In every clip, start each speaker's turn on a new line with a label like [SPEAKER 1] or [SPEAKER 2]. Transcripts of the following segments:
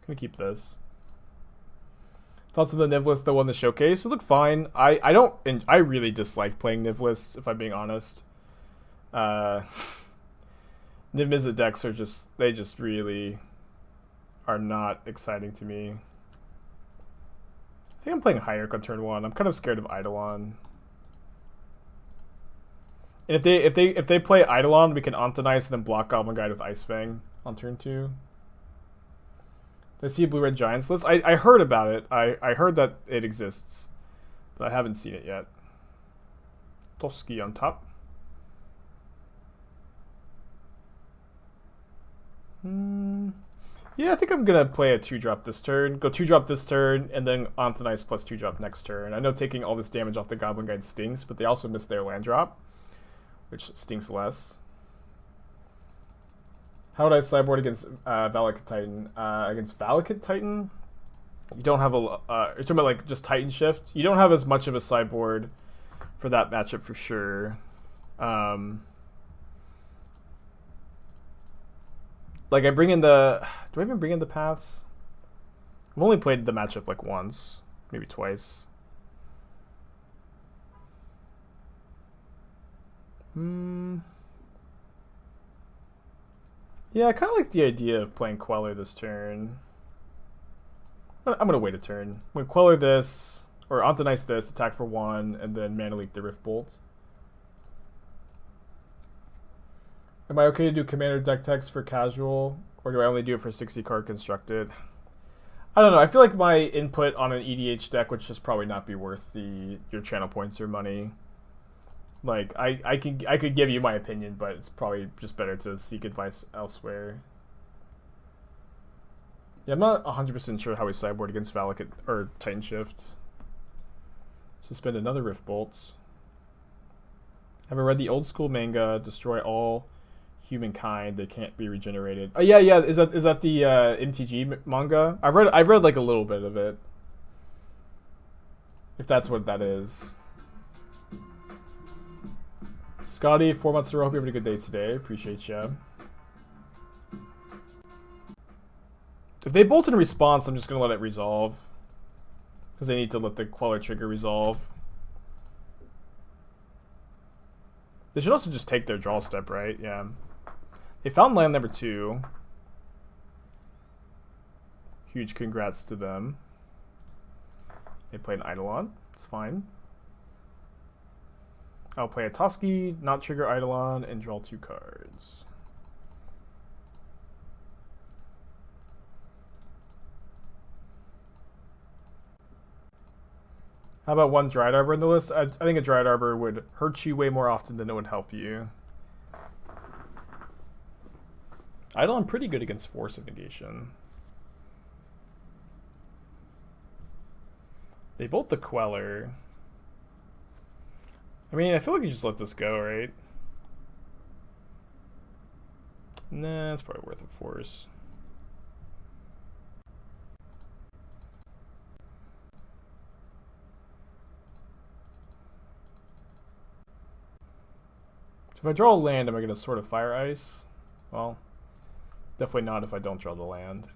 [SPEAKER 1] Gonna keep this. Thoughts on the Niv list that won the showcase? It looked fine. I really dislike playing Niv lists, if I'm being honest. Niv Mizzet decks are they just really are not exciting to me. I think I'm playing Hierarch on turn 1. I'm kind of scared of Eidolon. And if they play Eidolon, we can Antonize and then block Goblin Guide with Ice-Fang on turn 2. I see a Blue-Red Giants list. I heard about it. I heard that it exists, but I haven't seen it yet. Toski on top. Yeah, I think I'm gonna play a 2-drop this turn. Go 2-drop this turn, and then Anthonize plus 2-drop next turn. I know taking all this damage off the Goblin Guide stinks, but they also miss their land drop, which stinks less. How would I sideboard against Valakut Titan? Against Valakut Titan, you don't have a. You're talking about like just Titan Shift. You don't have as much of a sideboard for that matchup for sure. Like I bring in the. Do I even bring in the paths? I've only played the matchup like once, maybe twice. Yeah, I kind of like the idea of playing Queller this turn. I'm going to wait a turn. I'm going to Queller this, or Antonize this, attack for 1, and then Mana Leak the Rift Bolt. Am I okay to do Commander deck text for casual, or do I only do it for 60 card constructed? I don't know. I feel like my input on an EDH deck would just probably not be worth your channel points or money. Like I could give you my opinion, but it's probably just better to seek advice elsewhere. Yeah, I'm not 100% sure how we sideboard against Valakut or Titan Shift. Suspend another Rift Bolts. Have I read the old school manga? Destroy all humankind. They can't be regenerated. Oh yeah. Is that the MTG manga? I've read like a little bit of it. If that's what that is. Scotty, 4 months in a row. Hope you're having a good day today. Appreciate you. If they bolt in response, I'm just going to let it resolve. Because they need to let the Queller trigger resolve. They should also just take their draw step, right? Yeah. They found land number 2. Huge congrats to them. They played an Eidolon. It's fine. I'll play a Toski, not trigger Eidolon, and draw 2 cards. How about one Dryad Arbor in the list? I think a Dryad Arbor would hurt you way more often than it would help you. Eidolon pretty good against Force of Negation. They bolt the Queller. I mean, I feel like you just let this go, right? Nah, it's probably worth a Force. So if I draw a land, am I going to sort of Fire Ice? Well, definitely not if I don't draw the land.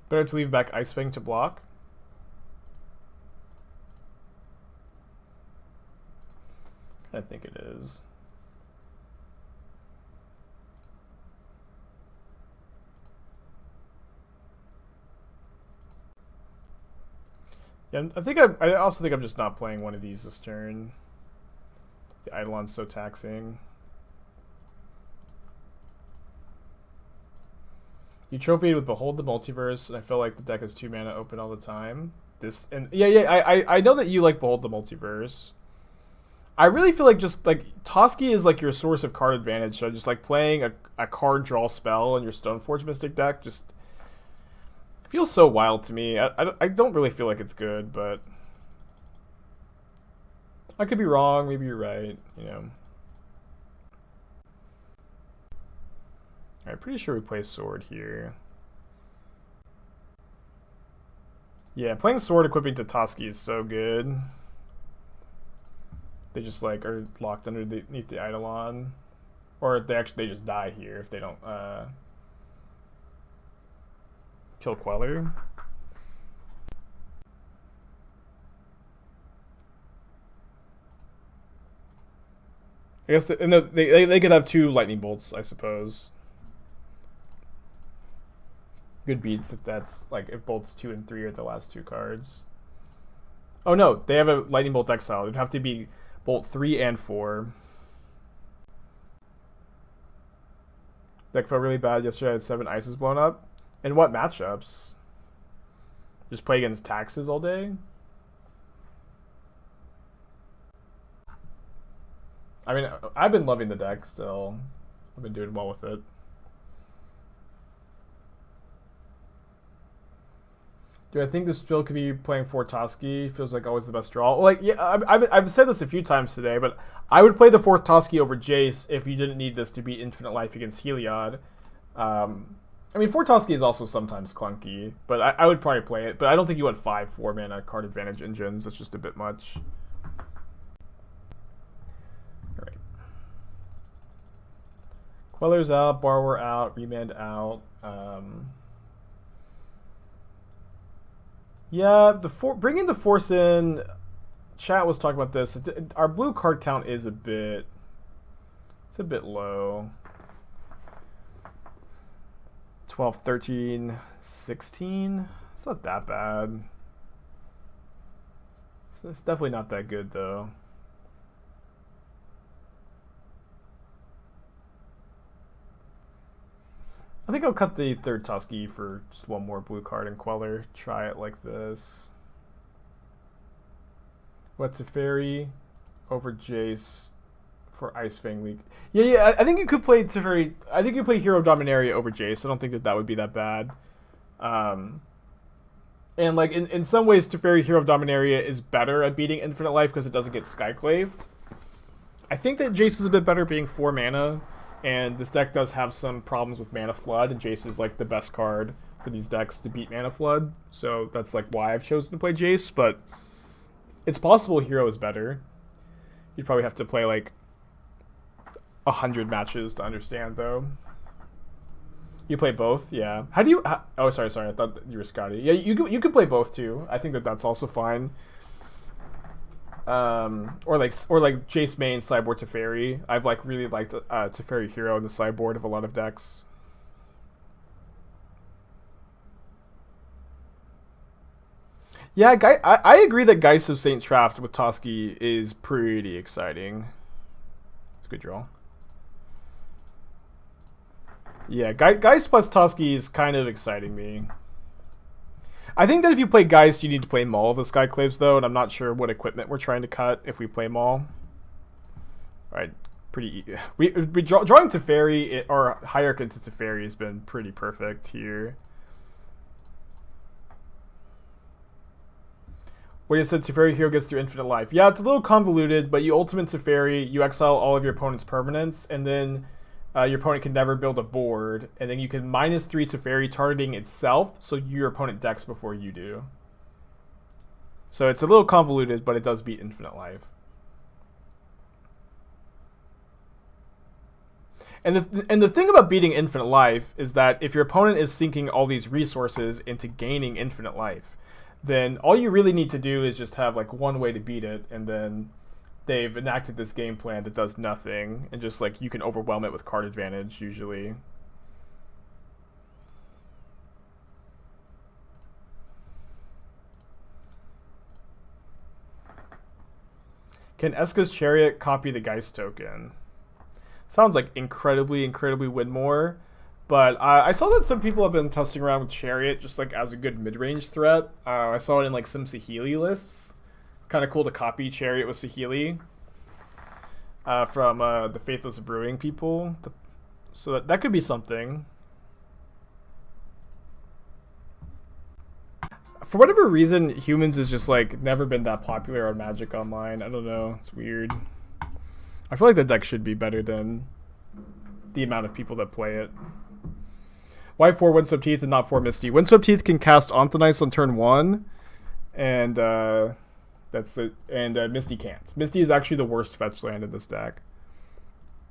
[SPEAKER 1] Better to leave back Ice-Fang to block. I think it is. Yeah, I also think I'm just not playing one of these this turn. The Eidolon's so taxing. You trophied with Behold the Multiverse, and I feel like the deck has 2 mana open all the time. I know that you like Behold the Multiverse. I really feel like just like Toski is like your source of card advantage. So just like playing a card draw spell in your Stoneforge Mystic deck just feels so wild to me. I don't really feel like it's good, but I could be wrong. Maybe you're right. You know. Alright, pretty sure we play Sword here. Yeah, playing Sword equipping to Toski is so good. They just like are locked underneath the Eidolon, or they just die here if they don't. kill Queller. I guess they could have 2 lightning bolts, I suppose. Good beats if that's like if bolts 2 and 3 are the last 2 cards. Oh no, they have a lightning bolt exile. It'd have to be bolt 3 and 4. Deck felt really bad yesterday. I had 7 ices blown up. And what matchups? Just play against taxes all day? I mean, I've been loving the deck still. I've been doing well with it. Do I think this build could be playing for Toski? Feels like always the best draw. Like, yeah, I've said this a few times today, but I would play the 4th Toski over Jace if you didn't need this to beat Infinite Life against Heliod. I mean, 4 Toski is also sometimes clunky, but I would probably play it. But I don't think you want 5 4-mana card advantage engines. That's just a bit much. Alright. Queller's out, Borrower out, Remand out. Yeah, bringing the Force in. Chat was talking about this. Our blue card count is a bit low. 12, 13, 16. It's not that bad. It's definitely not that good though. I think I'll cut the 3rd Toski for just 1 more blue card and Queller. Try it like this. What's a Teferi over Jace for Ice-Fang League? Yeah, I think you could play Teferi. I think you play Hero of Dominaria over Jace. I don't think that would be that bad. And like in some ways, Teferi Hero of Dominaria is better at beating Infinite Life because it doesn't get Skyclaved. I think that Jace is a bit better being 4 mana. And this deck does have some problems with Mana Flood, and Jace is like the best card for these decks to beat Mana Flood. So that's like why I've chosen to play Jace, but it's possible Hero is better. You'd probably have to play like 100 matches to understand though. You play both? Yeah. How do you... oh, sorry. I thought you were Scotty. Yeah, you could play both too. I think that's also fine. Or like Jace main sideboard Teferi. I've like really liked Teferi Hero in the sideboard of a lot of decks. Yeah, I agree that Geist of Saint Traft with Toski is pretty exciting. It's a good draw. Yeah, Geist plus Toski is kind of exciting me. I think that if you play Geist, you need to play Maul of the Skyclaves, though, and I'm not sure what equipment we're trying to cut if we play Maul. Alright, pretty... drawing Teferi, or Hierarch into Teferi has been pretty perfect here. What you said, Teferi Hero gets through Infinite Life. Yeah, it's a little convoluted, but you ultimate Teferi, you exile all of your opponent's permanents, and then... your opponent can never build a board, and then you can -3 Teferi targeting itself, so your opponent decks before you do. So it's a little convoluted, but it does beat Infinite Life. And the thing about beating Infinite Life is that if your opponent is sinking all these resources into gaining Infinite Life, then all you really need to do is just have like one way to beat it, and then they've enacted this game plan that does nothing, and just like you can overwhelm it with card advantage usually. Can Eska's Chariot copy the Geist token? Sounds like incredibly win more, but I saw that some people have been testing around with Chariot just like as a good mid-range threat. I saw it in like some Saheeli lists. Kind of cool to copy Chariot with Saheeli from the Faithless Brewing people. So that could be something. For whatever reason, Humans has just like never been that popular on Magic Online. I don't know. It's weird. I feel like the deck should be better than the amount of people that play it. Why 4 Windswept Heath and not 4 Misty? Windswept Heath can cast Onthonice on turn 1, and that's it. And Misty can't. Misty is actually the worst fetch land in this deck,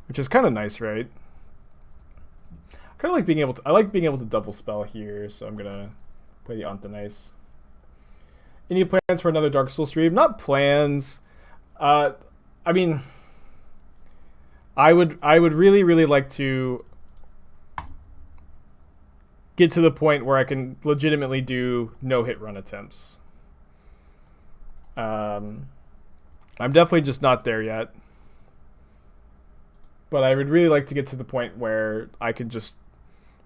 [SPEAKER 1] which is kind of nice, right? I like being able to double spell here, so I'm gonna Play the Anthonice. Any plans for another Dark Souls stream? Not plans. I mean, I would really like to get to the point where I can legitimately do no-hit run attempts. I'm definitely just not there yet. But I would really like to get to the point where I can just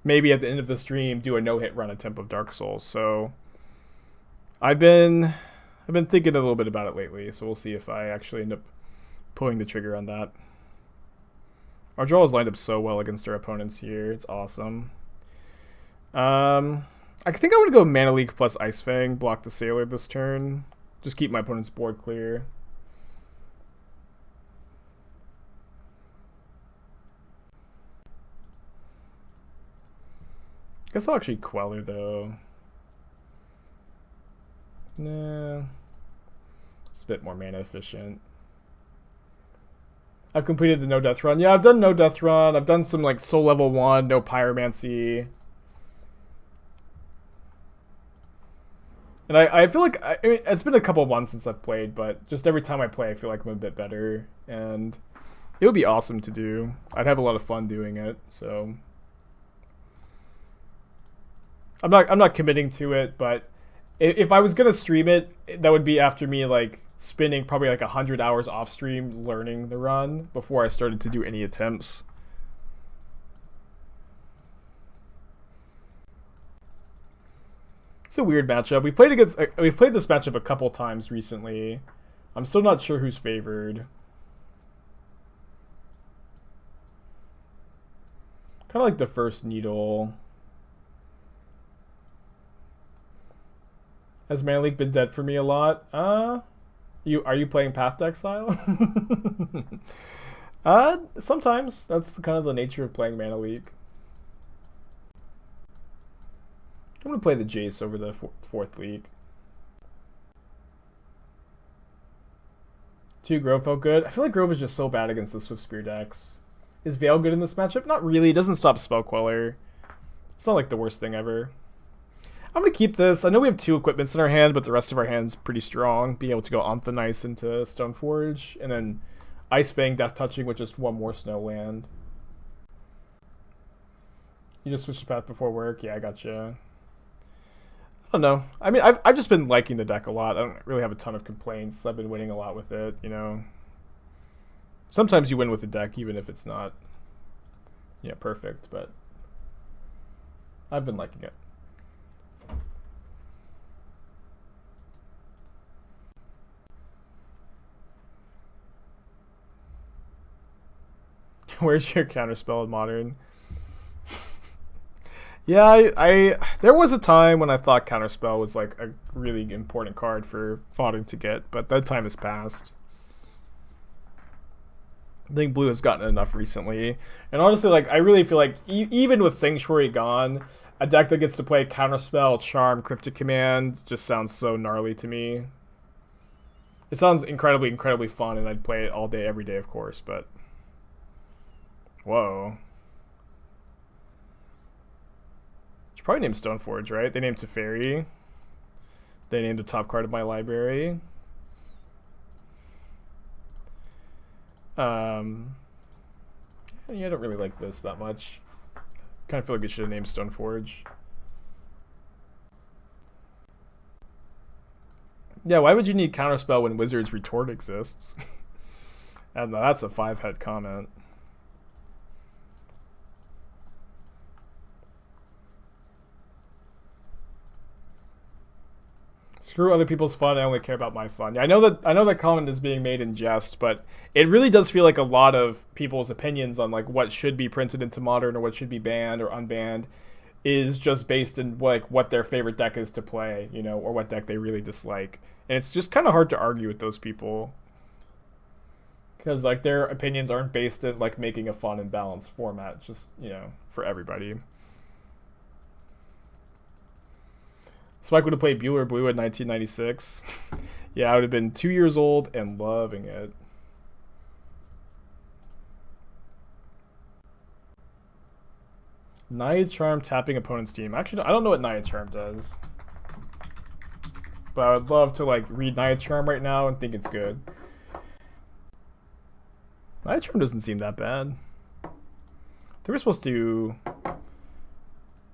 [SPEAKER 1] maybe at the end of the stream do a no-hit run attempt of Dark Souls. So I've been thinking a little bit about it lately, so we'll see if I actually end up pulling the trigger on that. Our draw is lined up so well against our opponents here. It's awesome. I think I want to go Mana Leak plus Ice-Fang, block the Sailor this turn. Just keep my opponent's board clear. Guess I'll actually Queller though. Nah. It's a bit more mana efficient. I've completed the no death run. Yeah, I've done no death run. I've done some like soul level 1, no pyromancy. And I feel like, I mean, it's been a couple of months since I've played, but just every time I play, I feel like I'm a bit better. And it would be awesome to do. I'd have a lot of fun doing it, so I'm not committing to it, but if I was gonna stream it, that would be after me like spending probably like 100 hours off stream learning the run before I started to do any attempts. It's a weird matchup. We played this matchup a couple times recently. I'm still not sure who's favored. Kind of like the first Needle. Has Mana Leak been dead for me a lot? Are you playing Path to Exile? Sometimes. That's kind of the nature of playing Mana Leak. I'm gonna play the Jace over the fourth league. 2 Grove felt good. I feel like Grove is just so bad against the Swift Spear decks. Is Veil good in this matchup? Not really. It doesn't stop Spell Queller. It's not like the worst thing ever. I'm gonna keep this. I know we have 2 equipments in our hand, but the rest of our hand's pretty strong. Being able to go Anthonice into Stoneforge, and then Ice-Fang Death Touching with just 1 more snow land. You just switched the path before work? Yeah, I gotcha. I don't know. I mean, I've just been liking the deck a lot. I don't really have a ton of complaints. I've been winning a lot with it, you know. Sometimes you win with the deck, even if it's not, perfect, but I've been liking it. Where's your counterspell in Modern? Yeah, I there was a time when I thought Counterspell was like a really important card for Modern to get, but that time has passed. I think Blue has gotten enough recently. And honestly, like I really feel like even with Sanctuary gone, a deck that gets to play Counterspell, Charm, Cryptic Command just sounds so gnarly to me. It sounds incredibly, incredibly fun, and I'd play it all day, every day, of course, but whoa. Should probably name Stoneforge, right? They named Teferi. They named the top card of my library. Yeah, I don't really like this that much. Kind of feel like they should have named Stoneforge. Yeah, why would you need Counterspell when Wizard's Retort exists? I don't know, that's a 5-head comment. Screw other people's fun, I only care about my fun. Yeah, I know that comment is being made in jest, but it really does feel like a lot of people's opinions on like what should be printed into Modern or what should be banned or unbanned is just based in like what their favorite deck is to play, or what deck they really dislike. And it's just kind of hard to argue with those people, because like their opinions aren't based in like making a fun and balanced format, just for everybody. Spike would have played Bueller Blue in 1996. Yeah, I would have been 2 years old and loving it. Naya Charm tapping opponent's team. Actually, I don't know what Naya Charm does. but I would love to like read Night Charm right now and think it's good. Night Charm doesn't seem that bad. They were supposed to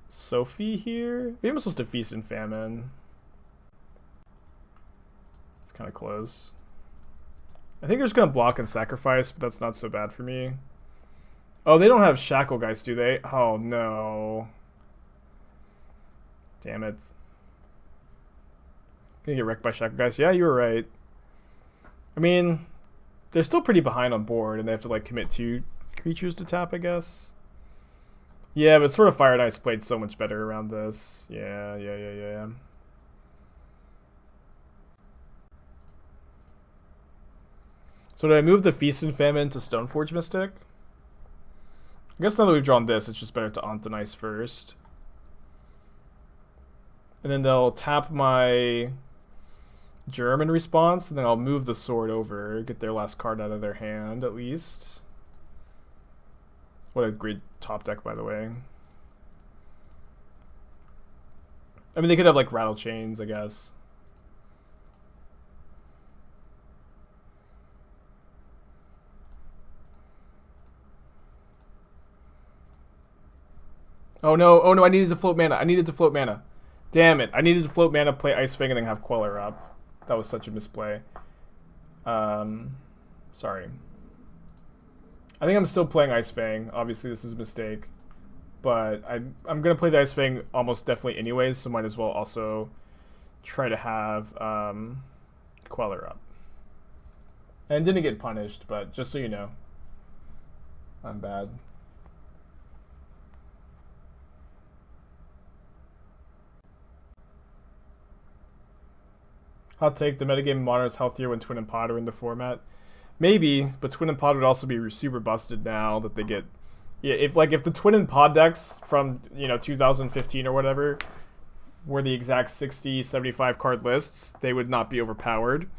[SPEAKER 1] Sophie here. Maybe I'm supposed to Feast and Famine. It's kind of close. I think they're just gonna block and sacrifice, but that's not so bad for me. Oh, they don't have Shackle Geist, do they? Oh no. Damn it. Gonna get wrecked by Shackle Geist. Yeah, you were right. I mean, they're still pretty behind on board, and they have to like commit 2 creatures to tap, I guess. Yeah, but sort of Fire and Ice played so much better around this. Yeah. So did I move the Feast and Famine to Stoneforge Mystic? I guess now that we've drawn this, it's just better to Aunt and Ice first. And then they'll tap my German response, and then I'll move the sword over, get their last card out of their hand, at least. What a great top deck, by the way. I mean, they could have, like, Rattle Chains, I guess. Oh no, I needed to float mana. Damn it, I needed to float mana, play Ice-Fang, and then have Queller up. That was such a misplay. Sorry. I think I'm still playing Ice-Fang. Obviously, this is a mistake. But I'm going to play the Ice-Fang almost definitely anyways, so might as well also try to have Queller up. And didn't get punished, but just so you know, I'm bad. Hot take, the metagame in Modern is healthier when Twin and Pod are in the format. Maybe, but Twin and Pod would also be super busted now that they get... Yeah, if the Twin and Pod decks from, 2015 or whatever were the exact 60, 75 card lists, they would not be overpowered.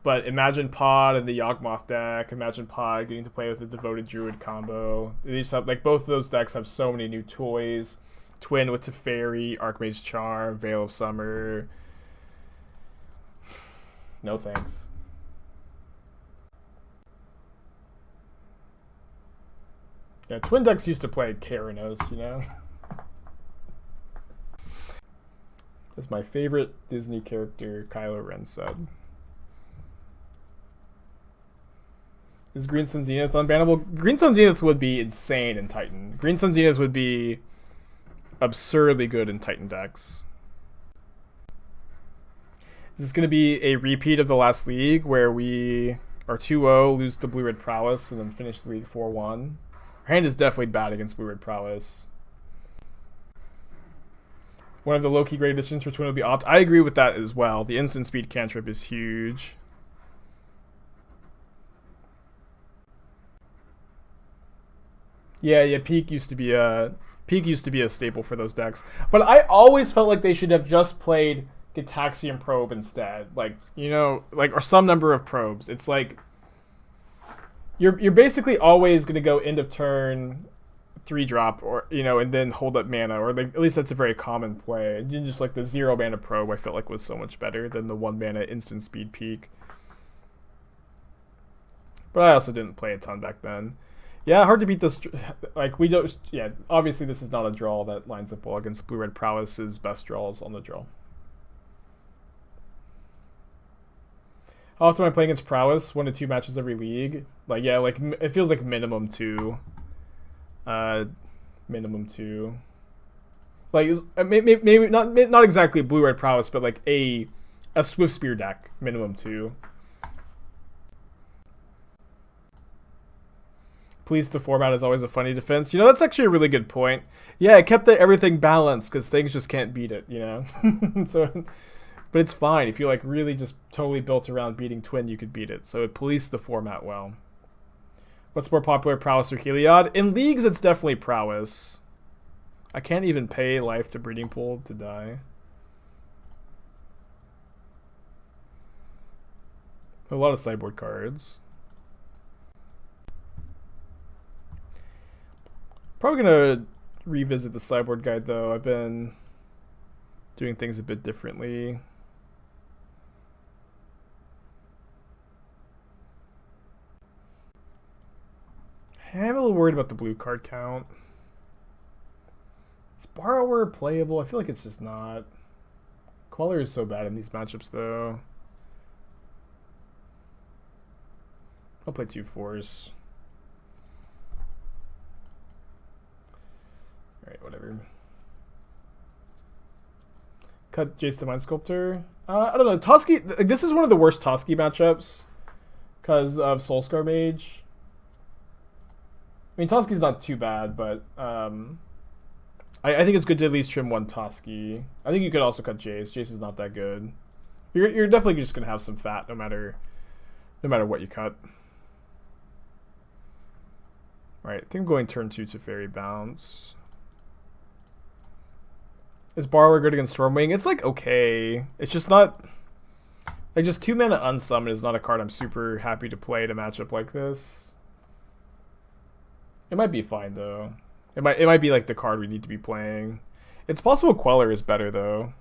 [SPEAKER 1] But imagine Pod and the Yawgmoth deck, imagine Pod getting to play with the Devoted Druid combo. These have, both of those decks have so many new toys. Twin with Teferi, Archmage Charm, Veil of Summer... No thanks. Yeah, Twin decks used to play Keranos, That's my favorite Disney character, Kylo Ren said. Is Green Sun Zenith unbannable? Green Sun Zenith would be insane in Titan. Green Sun Zenith would be absurdly good in Titan decks. Is this going to be a repeat of the last league where we are 2-0, lose to Blue-Red Prowess, and then finish the league 4-1? Our hand is definitely bad against Blue-Red Prowess. One of the low-key great additions for Twin would be Opt. I agree with that as well. The instant speed cantrip is huge. Yeah, Peak used to be a staple for those decks. But I always felt like they should have just played Gitaxian Probe instead, or some number of probes. It's like you're basically always going to go end of turn 3-drop or and then hold up mana, or at least that's a very common play. And just the 0 mana probe I felt like was so much better than the 1 mana instant speed Peak. But I also didn't play a ton back then. Yeah, hard to beat this. We don't. Yeah, obviously this is not a draw that lines up well against Blue Red Prowess's best draws on the draw. How often am I playing against Prowess? 1 to 2 matches every league. It feels like minimum 2. Minimum 2. Maybe not exactly Blue Red Prowess, but a Swift Spear deck. Minimum 2. Police the format is always a funny defense. That's actually a really good point. Yeah, it kept everything balanced because things just can't beat it. So. But it's fine. If you really just totally built around beating Twin, you could beat it. So it policed the format well. What's more popular, Prowess or Heliod? In leagues, it's definitely Prowess. I can't even pay life to Breeding Pool to die. A lot of sideboard cards. Probably gonna revisit the sideboard guide though. I've been doing things a bit differently. I'm a little worried about the blue card count. Is Borrower playable? I feel like it's just not. Queller is so bad in these matchups, though. I'll play 2 Force. Alright, whatever. Cut Jace the Mind Sculptor. I don't know. Toski, this is one of the worst Toski matchups because of Soulscar Mage. I mean, Toski's not too bad, but I think it's good to at least trim 1 Toski. I think you could also cut Jace. Jace is not that good. You're definitely just gonna have some fat no matter what you cut. Alright, I think I'm going turn 2 to Teferi Bounce. Is Borrower good against Stormwing? It's like okay. It's just not like just 2 mana unsummon is not a card I'm super happy to play in a matchup like this. It might be fine though. It might be like the card we need to be playing. It's possible Queller is better though.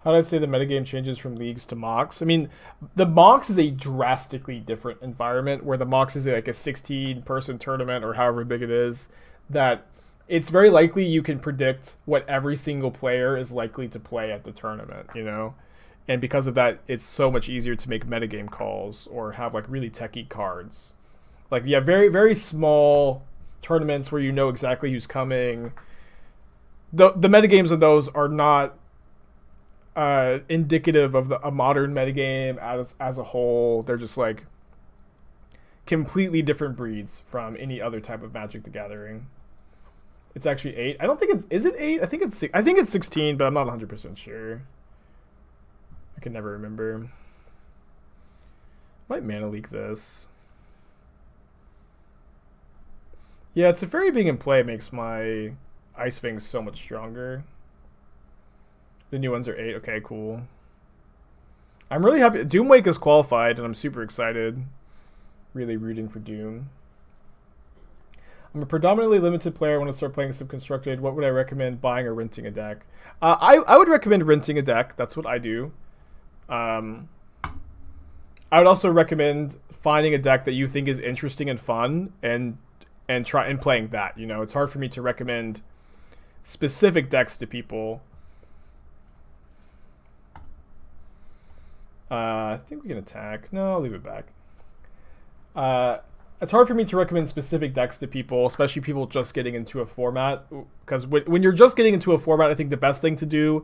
[SPEAKER 1] How do I say the metagame changes from leagues to mocks? I mean, the mocks is a drastically different environment where the mocks is like a 16-person tournament or however big it is, that it's very likely you can predict what every single player is likely to play at the tournament, you know? And because of that, it's so much easier to make metagame calls or have like really techie cards. Like, yeah, very, very small tournaments where you know exactly who's coming. The metagames of those are not indicative of a modern metagame as a whole. They're just like completely different breeds from any other type of Magic the Gathering. It's actually 8. I don't think it's... Is it 8? I think it's 16, but I'm not 100% sure. I can never remember. Might mana leak this. Yeah, Teferi being in play makes my Ice-Fang so much stronger. The new ones are 8. Okay, cool. I'm really happy. Doomwake is qualified, and I'm super excited. Really rooting for Doom. I'm a predominantly limited player. I want to start playing some constructed. What would I recommend buying or renting a deck? I would recommend renting a deck. That's what I do. I would also recommend finding a deck that you think is interesting and fun and playing that. You know, it's hard for me to recommend specific decks to people. I think we can attack. No, I'll leave it back. It's hard for me to recommend specific decks to people, especially people just getting into a format. Because when you're just getting into a format, I think the best thing to do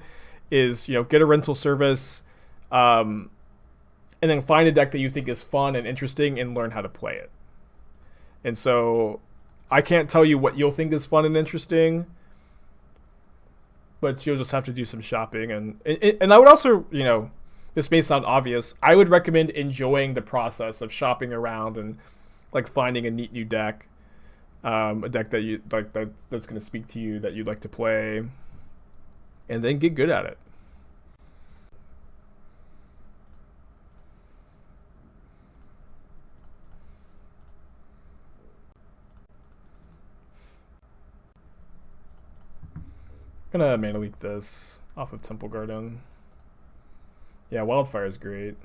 [SPEAKER 1] is, you know, get a rental service, and then find a deck that you think is fun and interesting and learn how to play it. And so I can't tell you what you'll think is fun and interesting, but you'll just have to do some shopping. And I would also, you know, this may sound obvious, I would recommend enjoying the process of shopping around and like finding a neat new deck, a deck that you like that's going to speak to you, that you'd like to play, and then get good at it. I'm gonna mana leak this off of Temple Garden. Yeah, Wildfire is great.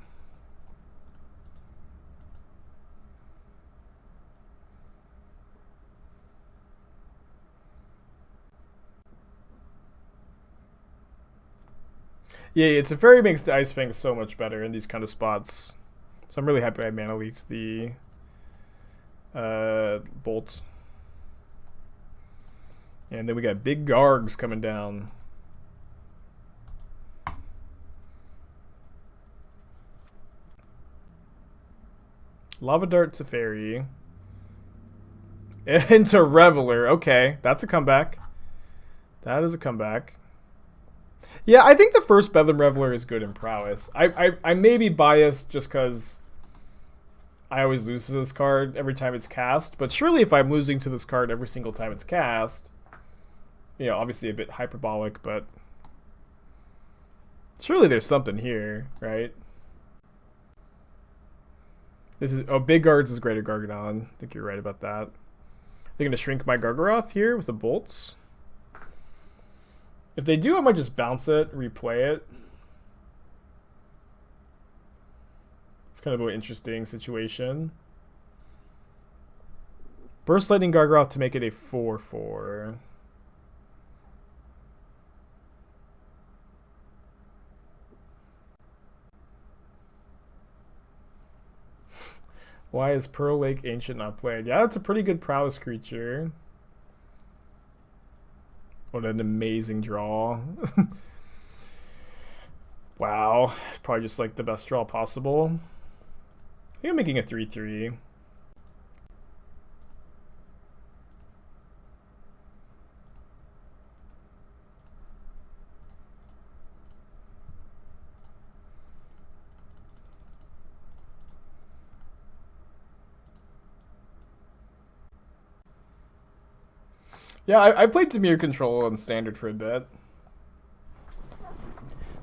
[SPEAKER 1] Yeah, it's a very makes the Ice-Fang so much better in these kind of spots. So I'm really happy I mana leaked the Bolt. And then we got big Gargs coming down. Lava Dart Teferi. Into Raveler. Okay, that's a comeback. That is a comeback. Yeah, I think the first Bedlam Raveler is good in prowess. I may be biased just because I always lose to this card every time it's cast. But surely if I'm losing to this card every single time it's cast, you know, obviously a bit hyperbolic, but surely there's something here, right? This is... Oh, Big Guards is Greater Gargadon. I think you're right about that. They're going to shrink my Gargaroth here with the bolts. If they do, I might just bounce it, replay it. It's kind of an interesting situation. Burst Lightning Gargaroth to make it a 4/4. Why is Pearl Lake Ancient not played? Yeah, it's a pretty good prowess creature. What an amazing draw. Wow. Probably just like the best draw possible. I think I'm making a 3/3. Yeah, I played Dimir Control on Standard for a bit.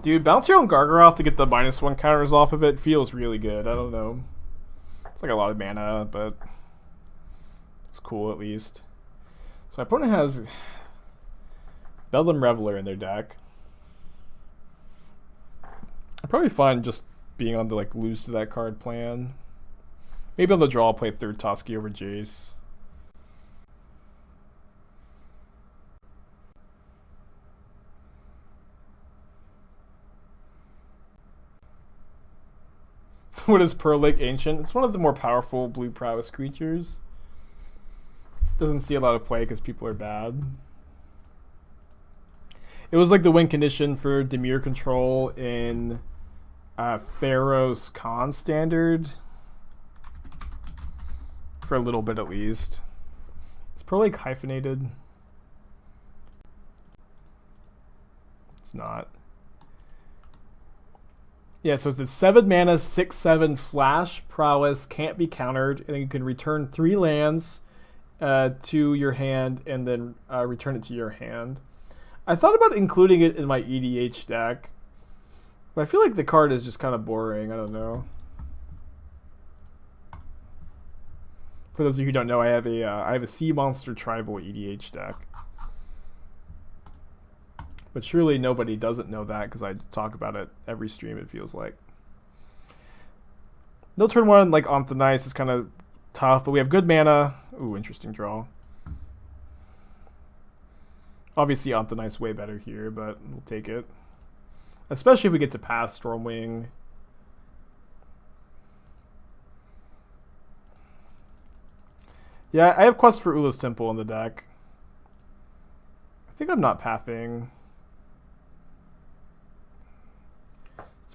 [SPEAKER 1] Dude, bounce your own Gargaroth to get the -1 counters off of it feels really good. I don't know. It's like a lot of mana, but it's cool at least. So my opponent has Bedlam Raveler in their deck. I'm probably fine just being on the like lose to that card plan. Maybe on the draw I'll play third Toski over Jace. What is Pearl Lake Ancient? It's one of the more powerful blue prowess creatures. Doesn't see a lot of play because people are bad. It was like the win condition for Dimir Control in Pharaoh's Khan Standard. For a little bit at least. Is Pearl Lake hyphenated? It's not. Yeah, so it's a 7 mana, 6/7 flash prowess, can't be countered, and then you can return 3 lands to your hand and then return it to your hand. I thought about including it in my EDH deck, but I feel like the card is just kind of boring. I don't know. For those of you who don't know, I have a Sea Monster Tribal EDH deck. But surely nobody doesn't know that because I talk about it every stream, it feels like. No turn 1, like Onto Nice is kind of tough, but we have good mana. Ooh, interesting draw. Obviously Onto Nice way better here, but we'll take it. Especially if we get to pass Stormwing. Yeah, I have Quest for Ula's Temple in the deck. I think I'm not pathing.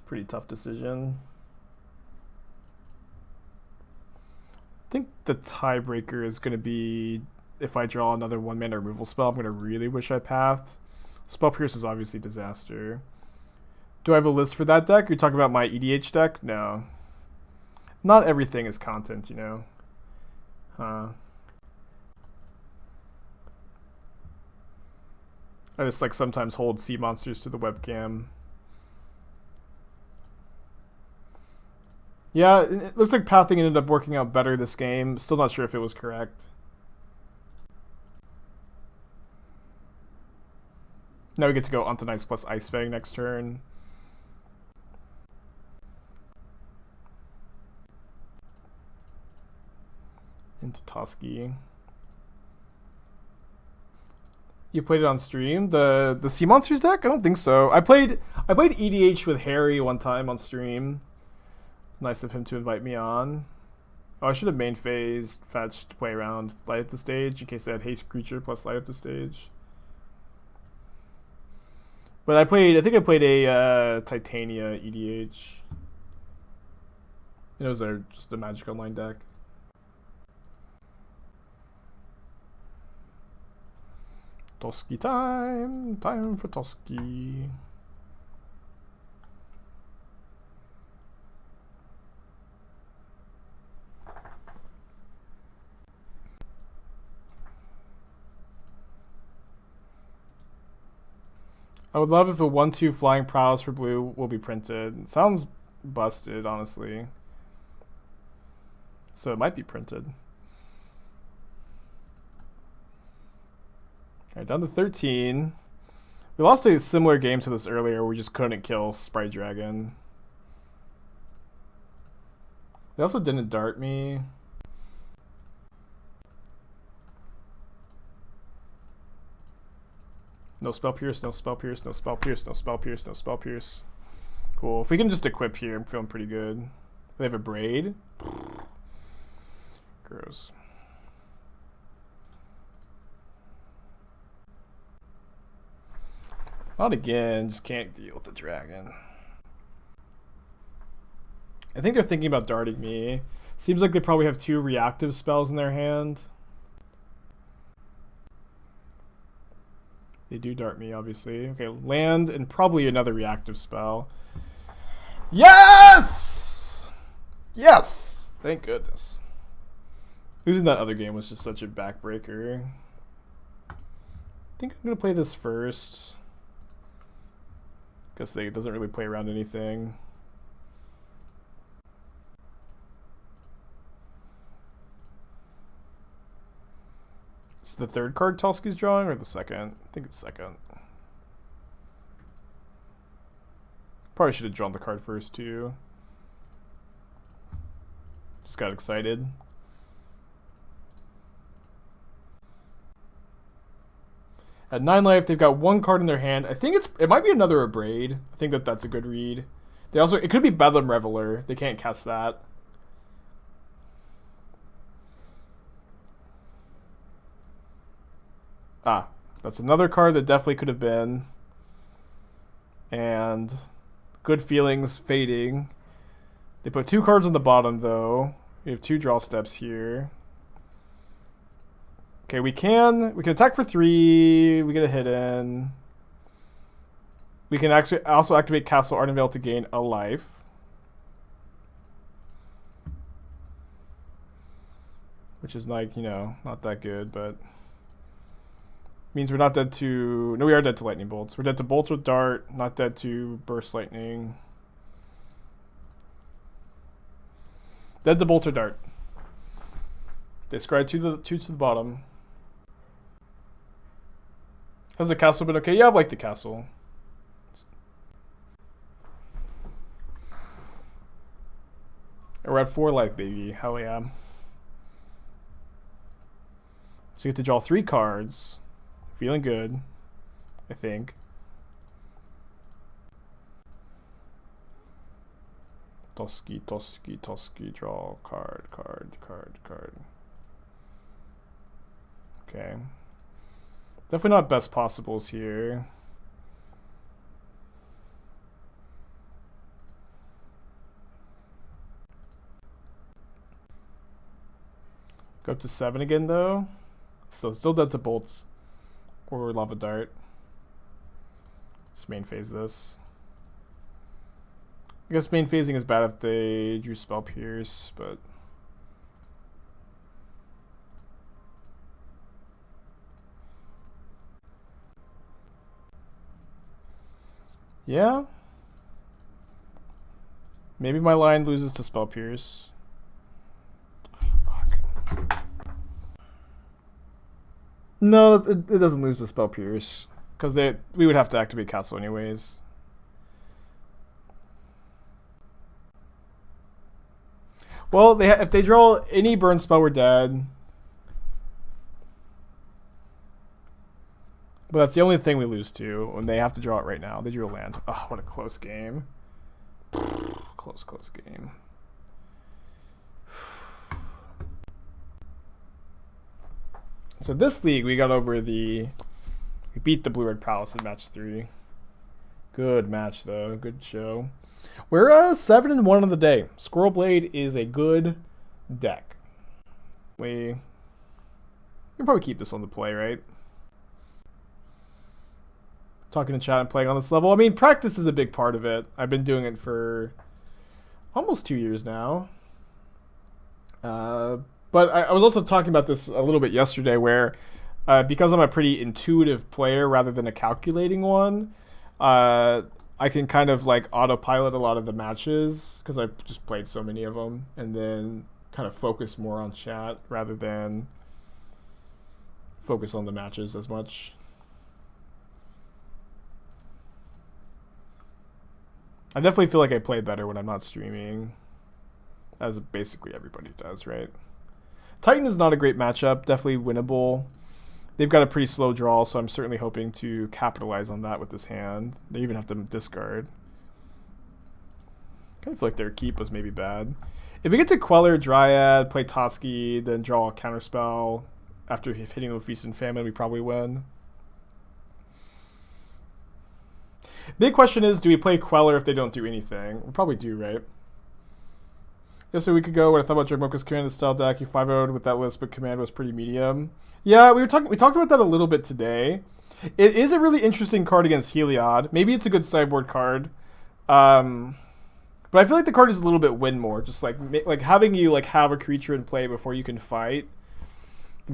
[SPEAKER 1] Pretty tough decision. I think the tiebreaker is going to be if I draw another 1-mana removal spell, I'm going to really wish I pathed. Spell Pierce is obviously disaster. Do I have a list for that deck? You're talking about my EDH deck? No. Not everything is content, you know. I just like sometimes hold sea monsters to the webcam. Yeah, it looks like pathing ended up working out better this game. Still not sure if it was correct. Now we get to go Onto Nice plus Ice-Fang next turn. Into Toski. You played it on stream? The Sea Monsters deck? I don't think so. I played EDH with Harry one time on stream. Nice of him to invite me on. Oh, I should have main phased, fetched, play around, light up the stage in case I had haste creature plus light up the stage. But I think I played a Titania EDH. It was just a Magic Online deck. Toski time! Time for Toski. I would love if a 1/2 Flying Prowess for blue will be printed. It sounds busted, honestly. So it might be printed. Alright, down to 13. We lost a similar game to this earlier where we just couldn't kill Sprite Dragon. They also didn't dart me. No spell pierce, no spell pierce, no spell pierce, no spell pierce, no spell pierce. Cool. If we can just equip here, I'm feeling pretty good. They have a braid. Gross. Not again. Just can't deal with the dragon. I think they're thinking about darting me. Seems like they probably have 2 reactive spells in their hand. They do dart me, obviously. Okay, land and probably another reactive spell. Yes! Yes! Thank goodness. Losing that other game was just such a backbreaker. I think I'm going to play this first. Guess it doesn't really play around anything. Is the third card Toski's drawing or the second? I think it's second. Probably should have drawn the card first too. Just got excited. At 9 life, they've got 1 card in their hand. I think it might be another Abrade. I think that's a good read. They also, it could be Bedlam Raveler. They can't cast that. Ah, that's another card that definitely could have been. And Good Feelings fading. They put 2 cards on the bottom though. We have 2 draw steps here. Okay, we can attack for 3. We get a hidden. We can actually also activate Castle Ardenvale to gain a life. Which is like, you know, not that good, but means we're not dead to... No, we are dead to lightning bolts. We're dead to bolts with dart, not dead to burst lightning. Dead to bolt or dart. They scry 2 to the bottom. Has the castle been okay? Yeah, I've liked the castle. We're at 4 life, baby. Hell yeah. So you get to draw 3 cards. Feeling good, I think. Toski, Toski, Toski, draw card. Okay. Definitely not best possibles here. Go up to 7 again though. So still dead to bolts. Or Lava Dart. Let's main phase this. I guess main phasing is bad if they drew Spell Pierce, but... yeah? Maybe my line loses to Spell Pierce. Fuck. No, it doesn't lose to Spell Pierce. Because we would have to activate Castle anyways. Well, if they draw any burn spell, we're dead. But that's the only thing we lose to when they have to draw it right now. They drew a land. Oh, what a close game. Close game. So this league, we got over we beat the Blue-Red Palace in match 3. Good match, though. Good show. We're 7-1 on the day. Squirrelblade is a good deck. We can probably keep this on the play, right? Talking to chat and playing on this level. I mean, practice is a big part of it. I've been doing it for almost 2 years now. But I was also talking about this a little bit yesterday where because I'm a pretty intuitive player rather than a calculating one, I can kind of like autopilot a lot of the matches because I've just played so many of them and then kind of focus more on chat rather than focus on the matches as much. I definitely feel like I play better when I'm not streaming, as basically everybody does, right? Titan is not a great matchup, definitely winnable. They've got a pretty slow draw, so I'm certainly hoping to capitalize on that with this hand. They even have to discard. Kind of feel like their keep was maybe bad. If we get to Queller, Dryad, play Toski, then draw a counterspell after hitting with Feast and Famine, we probably win. Big question is, do we play Queller if they don't do anything? We probably do, right? Yes, a week ago when I thought about Jurmoka's command style deck, you 5-0'd with that list, but command was pretty medium. Yeah, we talked about that a little bit today. It is a really interesting card against Heliod. Maybe it's a good sideboard card. But I feel like the card is a little bit win more. Just like having you like have a creature in play before you can fight.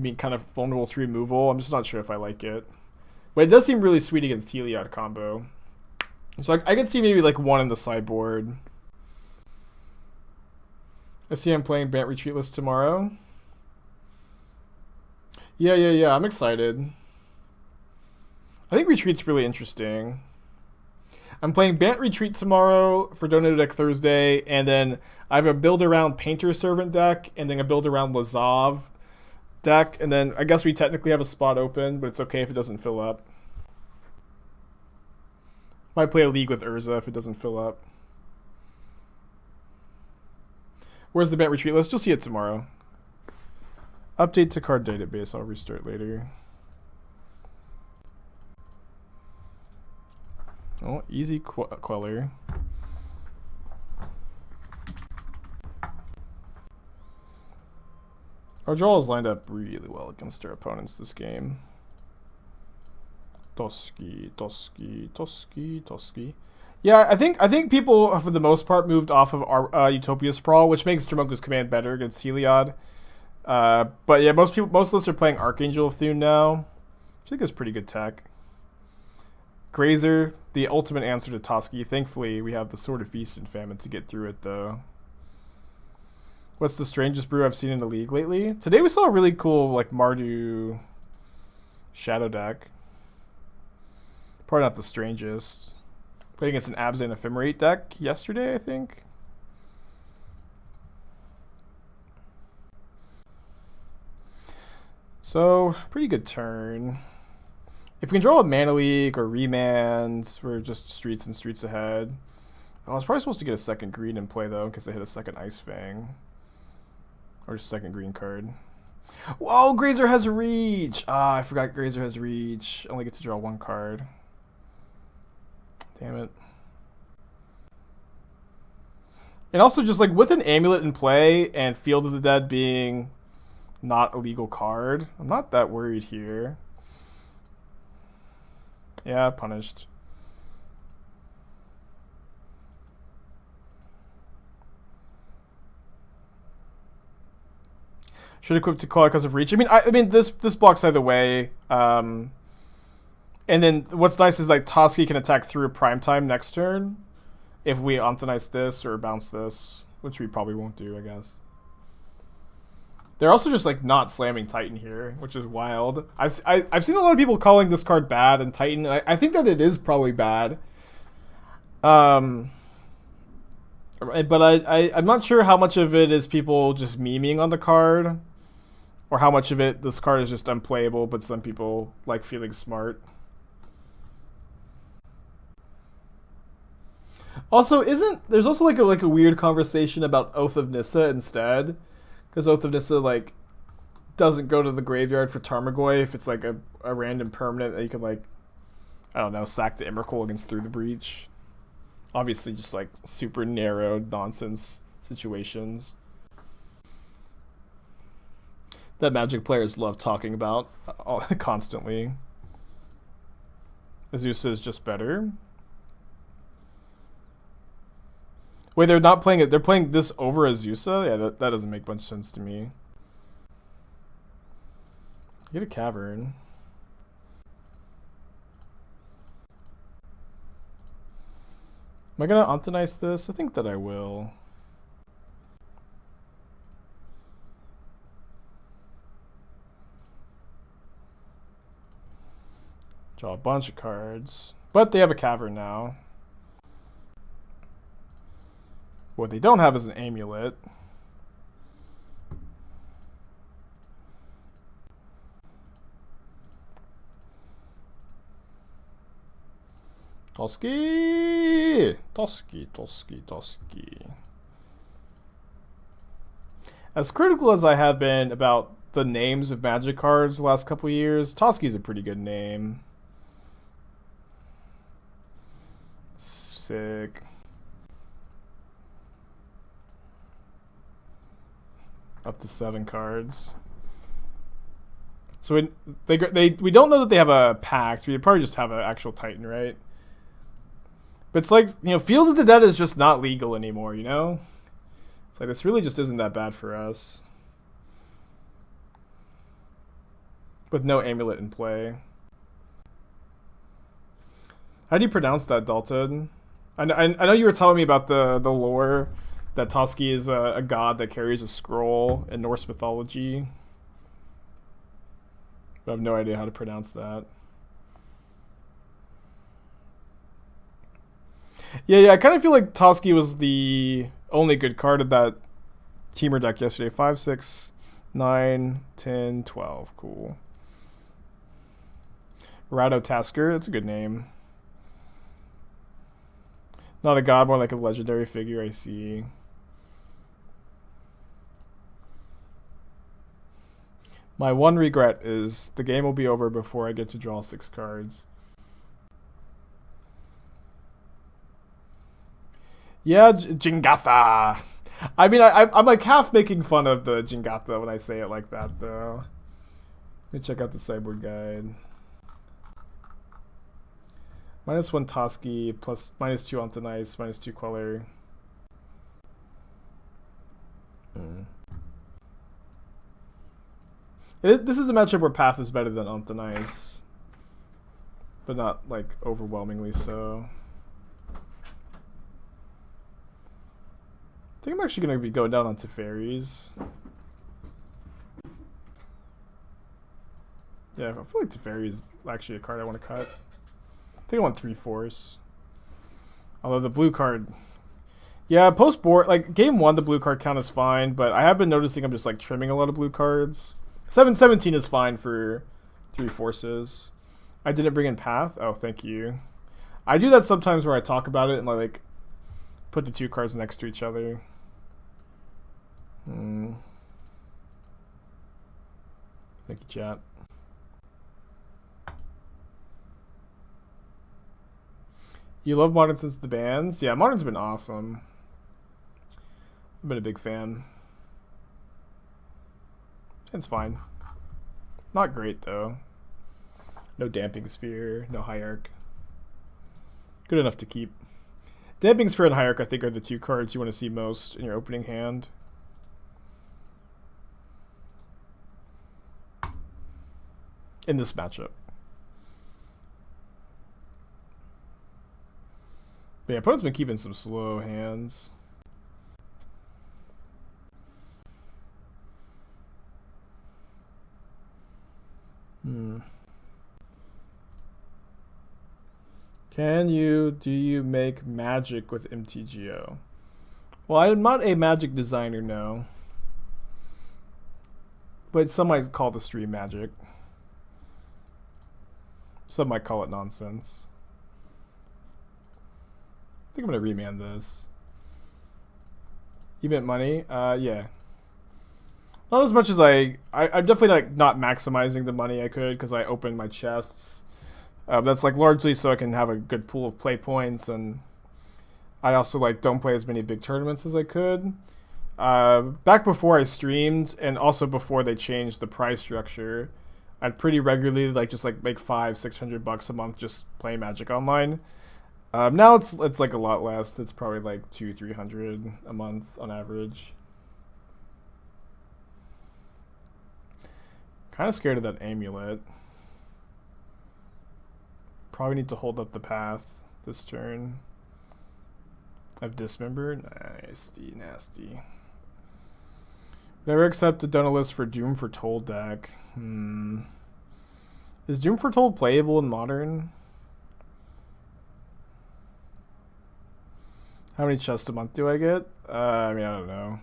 [SPEAKER 1] Being kind of vulnerable to removal. I'm just not sure if I like it. But it does seem really sweet against Heliod combo. So I can see maybe like one in the sideboard. I see I'm playing Bant Retreat List tomorrow. Yeah. I'm excited. I think Retreat's really interesting. I'm playing Bant Retreat tomorrow for Donated Deck Thursday, and then I have a build around Painter Servant deck, and then a build around Lazav deck, and then I guess we technically have a spot open, but it's okay if it doesn't fill up. Might play a league with Urza if it doesn't fill up. Where's the Bant Retreat list? You'll see it tomorrow. Update to card database. I'll restart later. Oh, easy Queller. Our draw is lined up really well against our opponents this game. Toski. Yeah, I think people for the most part moved off of our Utopia Sprawl, which makes Jamoka's command better against Heliod. But yeah, most lists are playing Archangel of Thune now, which I think is pretty good tech. Grazer, the ultimate answer to Toski. Thankfully, we have the Sword of Feast and Famine to get through it, though. What's the strangest brew I've seen in the league lately? Today we saw a really cool like Mardu Shadow deck. Probably not the strangest. Played against an Abzan Ephemerate deck yesterday, I think. So, pretty good turn. If we can draw a Mana Leak or Remand, we're just streets and streets ahead. I was probably supposed to get a second green in play, though, because I hit a second Ice-Fang. Or just second green card. Whoa, Grazer has Reach! Ah, I forgot Grazer has Reach. I only get to draw one card. Damn it. And also, just like with an Amulet in play and Field of the Dead being not a legal card, I'm not that worried here. Yeah, punished. Should equip to call because of reach. I mean this blocks either way. And then what's nice is like Toski can attack through Primetime next turn if we Anthonize this or bounce this, which we probably won't do, I guess. They're also just like not slamming Titan here, which is wild. I've seen a lot of people calling this card bad and Titan. And I think that it is probably bad. But I'm not sure how much of it is people just memeing on the card, or how much of it this card is just unplayable. But some people like feeling smart. Also, there's also like a weird conversation about Oath of Nissa instead. Because Oath of Nissa, like, doesn't go to the graveyard for Tarmogoyf if it's, like, a random permanent that you can, like, I don't know, sack to Emrakul against Through the Breach. Obviously, just, like, super narrow nonsense situations that Magic players love talking about constantly. Azusa is just better. Wait, they're not playing it. They're playing this over Azusa? Yeah, that doesn't make much sense to me. Get a Cavern. Am I going to Anthonize this? I think that I will. Draw a bunch of cards. But they have a Cavern now. What they don't have is an Amulet. Toski! Toski, Toski, Toski. As critical as I have been about the names of Magic cards the last couple years, Toski's a pretty good name. Sick. Up to 7 cards. So we don't know that they have a pact. We probably just have an actual Titan, right? But it's like, you know, Field of the Dead is just not legal anymore, you know? It's like, this really just isn't that bad for us. With no amulet in play. How do you pronounce that, Dalton? I know you were telling me about the lore that Toski is a god that carries a scroll in Norse mythology. But I have no idea how to pronounce that. Yeah, I kind of feel like Toski was the only good card of that teamer deck yesterday. 5, 6, 9, 10, 12. Cool. Radotasker, that's a good name. Not a god, more like a legendary figure, I see. My one regret is the game will be over before I get to draw 6 cards. Yeah, Jingatha. I mean, I'm like half making fun of the Jingatha when I say it like that, though. Let me check out the sideboard guide. -1 Toski, plus -2 Onto Nice, -2 Queller. This is a matchup where Path is better than Onto Nice. But not, like, overwhelmingly so. I think I'm actually going to be going down on Teferis. Yeah, I feel like Teferi is actually a card I want to cut. I think I want 3 Force. Although the blue card... Yeah, post-board... Like, game 1, the blue card count is fine, but I have been noticing I'm just, like, trimming a lot of blue cards. 7/17 is fine for 3 Forces. I didn't bring in Path? Oh, thank you. I do that sometimes where I talk about it and, like, put the 2 cards next to each other. Thank you, chat. You love Modern since the bans? Yeah, Modern's been awesome. I've been a big fan. It's fine. Not great, though. No Damping Sphere, no Hierarch. Good enough to keep. Damping Sphere and Hierarch, I think, are the 2 cards you want to see most in your opening hand. In this matchup. But yeah, opponent's been keeping some slow hands. Do you make magic with MTGO? Well, I'm not a magic designer, no. But some might call the stream magic. Some might call it nonsense. I think I'm going to remand this. You meant money? Yeah. Not as much as I'm definitely like not maximizing the money I could because I opened my chests. That's like largely so I can have a good pool of play points, and I also like don't play as many big tournaments as I could. Back before I streamed, and also before they changed the price structure, I'd pretty regularly like just like make $500-600 a month just playing Magic Online. Now it's like a lot less. It's probably like $200-300 a month on average. Kind of scared of that amulet. Probably need to hold up the path this turn. I've dismembered. Nasty, nasty. Never accept a donor list for Doom Foretold deck. Is Doom Foretold playable in Modern? How many chests a month do I get? I mean, I don't know.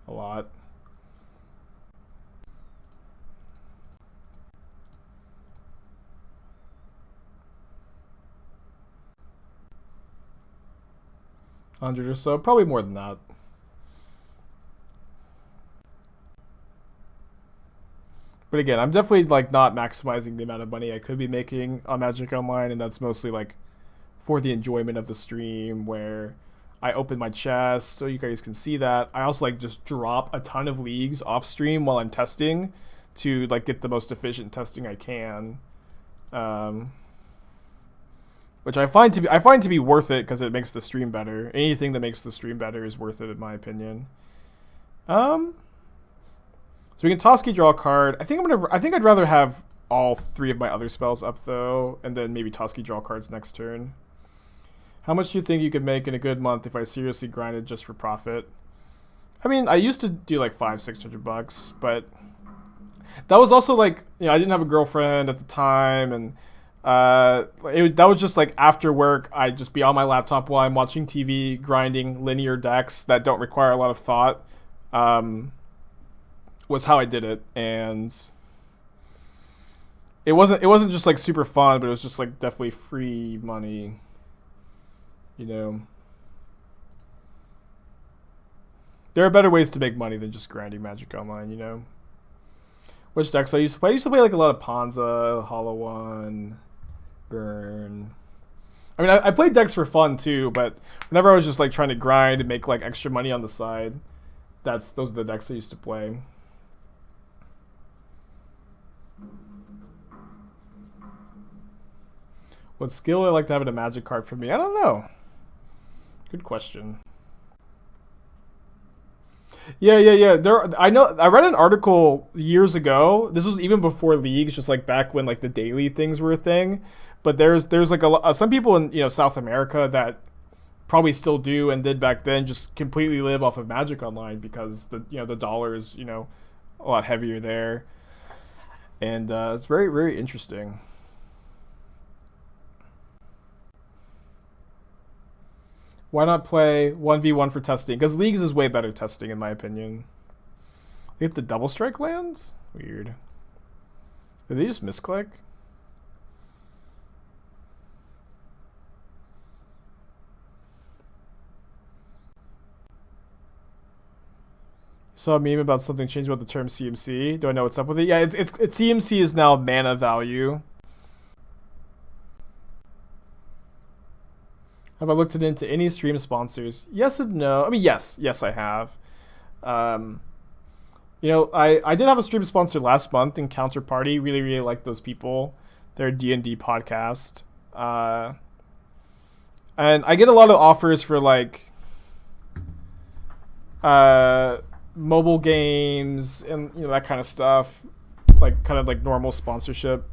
[SPEAKER 1] A lot. 100 or so, probably more than that. But again, I'm definitely like not maximizing the amount of money I could be making on Magic Online, and that's mostly like for the enjoyment of the stream, where I open my chest so you guys can see that. I also like just drop a ton of leagues off stream while I'm testing to like get the most efficient testing I can, which I find to be worth it because it makes the stream better. Anything that makes the stream better is worth it in my opinion. So we can Toski draw a card. I think I'd rather have all 3 of my other spells up though, and then maybe Toski draw cards next turn. How much do you think you could make in a good month if I seriously grinded just for profit? I mean, I used to do like $500-600, but that was also like, you know, I didn't have a girlfriend at the time, and that was just like after work, I'd just be on my laptop while I'm watching TV, grinding linear decks that don't require a lot of thought. Was how I did it, and it wasn't just like super fun, but it was just like definitely free money, you know. There are better ways to make money than just grinding Magic Online, you know. Which decks I used to play? I used to play like a lot of Ponza, Hollow One, Burn. I mean, I played decks for fun too, but whenever I was just like trying to grind and make like extra money on the side, those are the decks I used to play. What skill would I like to have in a Magic card for me? I don't know. Good question. Yeah. I know. I read an article years ago. This was even before leagues, just like back when like the daily things were a thing. But there's like some people in South America that probably still do and did back then just completely live off of Magic Online because the dollar is a lot heavier there, and it's very, very interesting. Why not play 1v1 for testing? Because Leagues is way better testing, in my opinion. They get the double strike lands? Weird. Did they just misclick? Saw a meme about something changing about the term CMC. Do I know what's up with it? Yeah, it's CMC is now mana value. Have I looked into any stream sponsors? Yes and no. I mean, yes, I have. I did have a stream sponsor last month in Counterparty. Really, really like those people. They're a D&D podcast. And I get a lot of offers for like mobile games and that kind of stuff, like kind of like normal sponsorship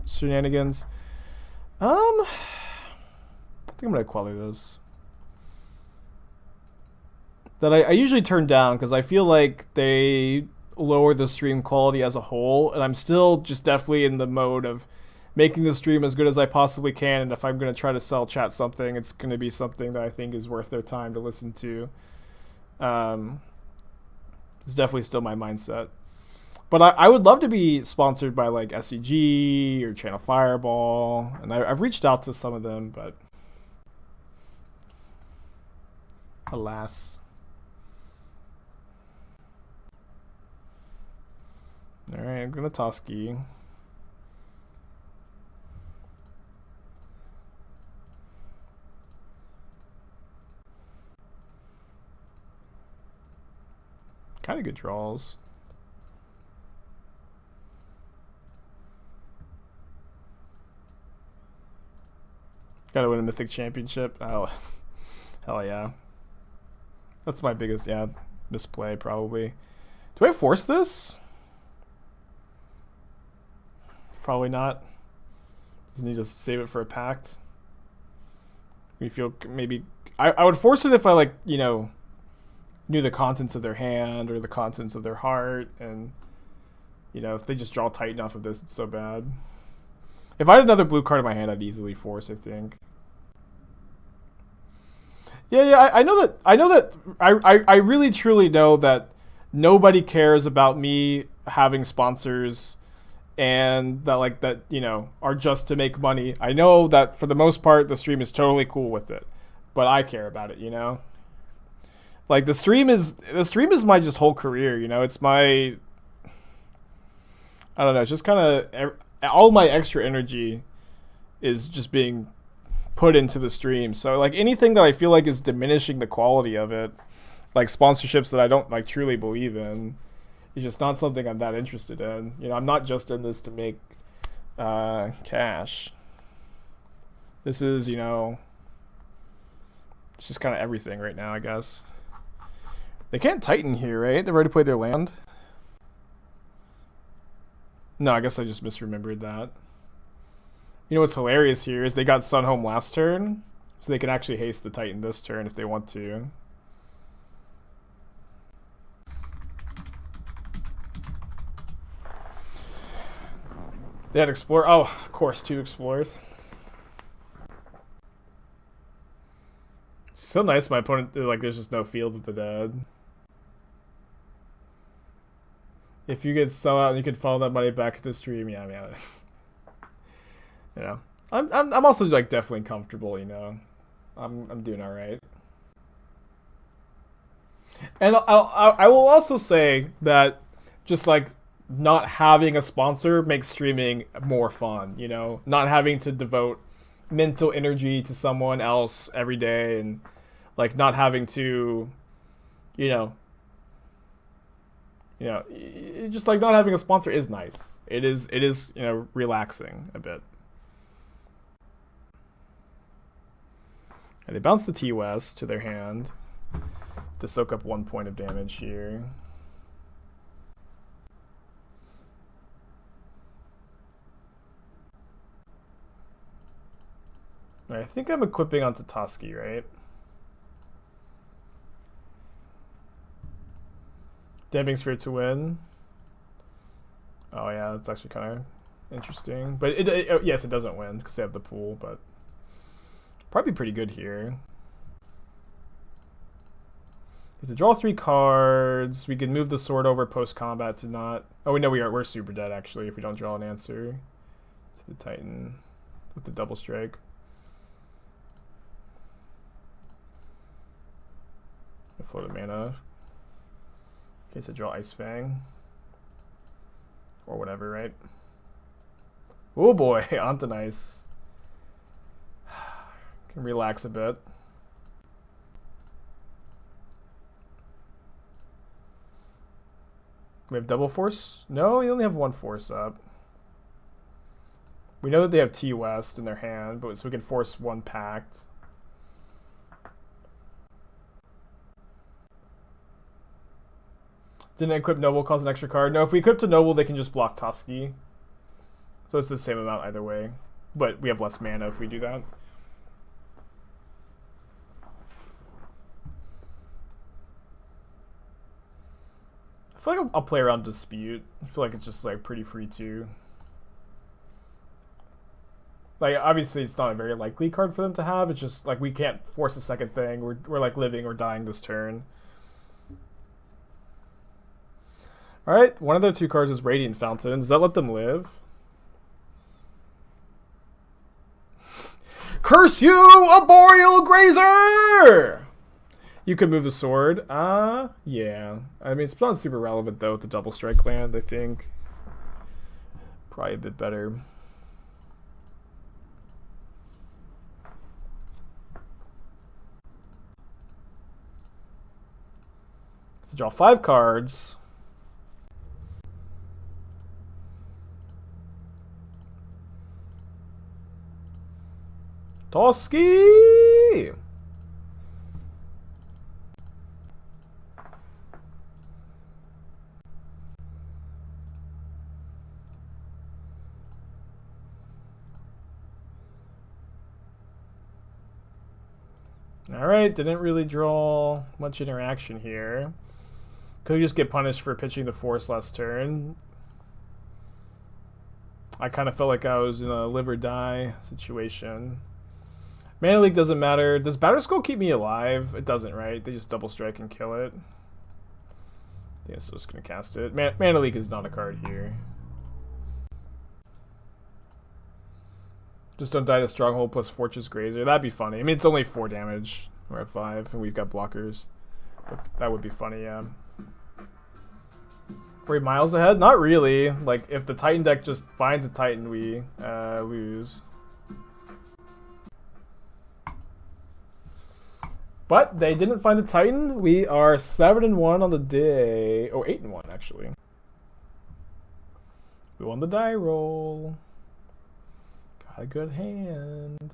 [SPEAKER 1] shenanigans. I think I'm gonna Queller this. That I usually turn down because I feel like they lower the stream quality as a whole, and I'm still just definitely in the mode of making the stream as good as I possibly can, and if I'm gonna try to sell chat something, it's gonna be something that I think is worth their time to listen to. It's definitely still my mindset. But I would love to be sponsored by like SEG or Channel Fireball, and I've reached out to some of them, but alas. Alright, I'm gonna Toski. Kind of good draws. Gotta win a Mythic Championship. Oh, hell yeah. That's my biggest, misplay probably. Do I force this? Probably not. Just need to save it for a pact. We feel maybe I would force it if I like, knew the contents of their hand or the contents of their heart, and if they just draw tight enough of this, it's so bad. If I had another blue card in my hand, I'd easily force, I think. Yeah, I know that I really truly know that nobody cares about me having sponsors and that are just to make money. I know that for the most part the stream is totally cool with it, but I care about it, Like the stream is my just whole career. You know, it's my, I don't know. It's just kind of all my extra energy is just being put into the stream. So like anything that I feel like is diminishing the quality of it, like sponsorships that I don't like truly believe in, is just not something I'm that interested in. You know, I'm not just in this to make cash. This is, you know, it's just kind of everything right now, I guess. They can't Titan here, right? They've already played their land. No, I guess I just misremembered that. You know what's hilarious here is they got Sun home last turn, so they can actually haste the Titan this turn if they want to. They had Explorer. Oh, of course, 2 Explorers. So nice my opponent, like, there's just no Field of the Dead. If you get sell out, you can follow that money back into stream. Yeah, you know, I'm also like definitely comfortable. You know, I'm doing all right. And I will also say that just like not having a sponsor makes streaming more fun. You know, not having to devote mental energy to someone else every day, and like not having to, you know, just like not having a sponsor is nice. It is, you know, relaxing a bit. And they bounce the T-West to their hand to soak up 1 point of damage here. All right, I think I'm equipping onto Toski, right? Damping Sphere to win. Oh yeah, that's actually kind of interesting. But yes, it doesn't win because they have the pool, but probably pretty good here. If to draw 3 cards, we can move the sword over post combat to not. Oh, we know we're super dead actually if we don't draw an answer to the Titan with the double strike. I floated mana. In case I draw Ice-Fang. Or whatever, right? Oh boy, onto nice. Can relax a bit. We have double force? No, we only have 1 force up. We know that they have T-West in their hand, but so we can force 1 Pact. Didn't equip Noble cause an extra card? No, if we equip to Noble, they can just block Toski. So it's the same amount either way. But we have less mana if we do that. I feel like I'll play around Dispute. I feel like it's just like pretty free too. Like obviously it's not a very likely card for them to have. It's just like we can't force a second thing. We're like living or dying this turn. Alright, one of their 2 cards is Radiant Fountain. Does that let them live? Curse you, Arboreal Grazer! You could move the sword. Yeah. I mean, it's not super relevant, though, with the double strike land, I think. Probably a bit better. To draw 5 cards. Toski! Alright, didn't really draw much interaction here. Could just get punished for pitching the Force last turn. I kind of felt like I was in a live or die situation. Mana Leak doesn't matter. Does Batterskull keep me alive? It doesn't, right? They just double strike and kill it. I think I'm just going to cast it. Mana Leak is not a card here. Just don't die to Stronghold plus Fortress Grazer. That'd be funny. I mean, it's only 4 damage. We're at 5, and we've got blockers. That would be funny, yeah. Are we miles ahead? Not really. Like, if the Titan deck just finds a Titan, we lose. But they didn't find the Titan. We are 7-1 on the day. Oh, 8-1 actually. We won the die roll. Got a good hand.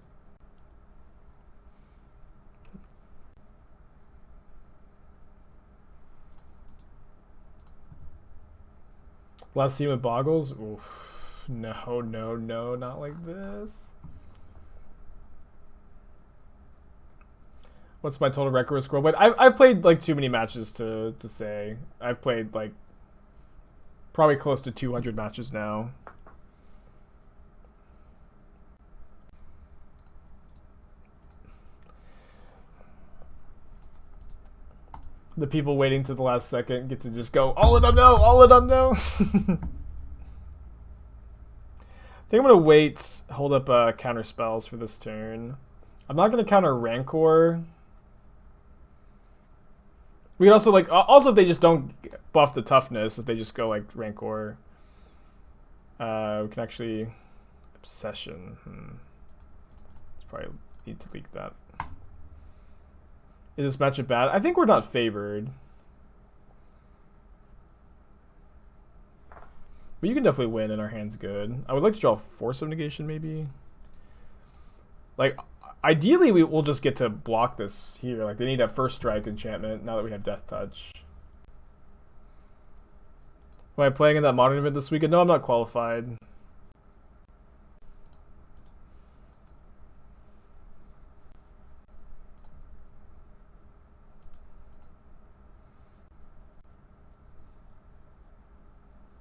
[SPEAKER 1] Last team with Boggles? Oof. No, no, no, not like this. What's my total record with Squirrelblade? I've played like too many matches to say. I've played like probably close to 200 matches now. The people waiting to the last second get to just go, all of them no, all of them no. I think I'm going to wait, hold up counter spells for this turn. I'm not going to counter Rancor. We could also, like, also if they just don't buff the toughness, if they just go, like, Rancor. We can actually, Obsession. Let's probably need to leak that. Is this matchup bad? I think we're not favored. But you can definitely win and our hand's good. I would like to draw Force of Negation maybe. Like, ideally we will just get to block this here. Like, they need a first strike enchantment now that we have Death Touch. Am I playing in that modern event this weekend? No, I'm not qualified.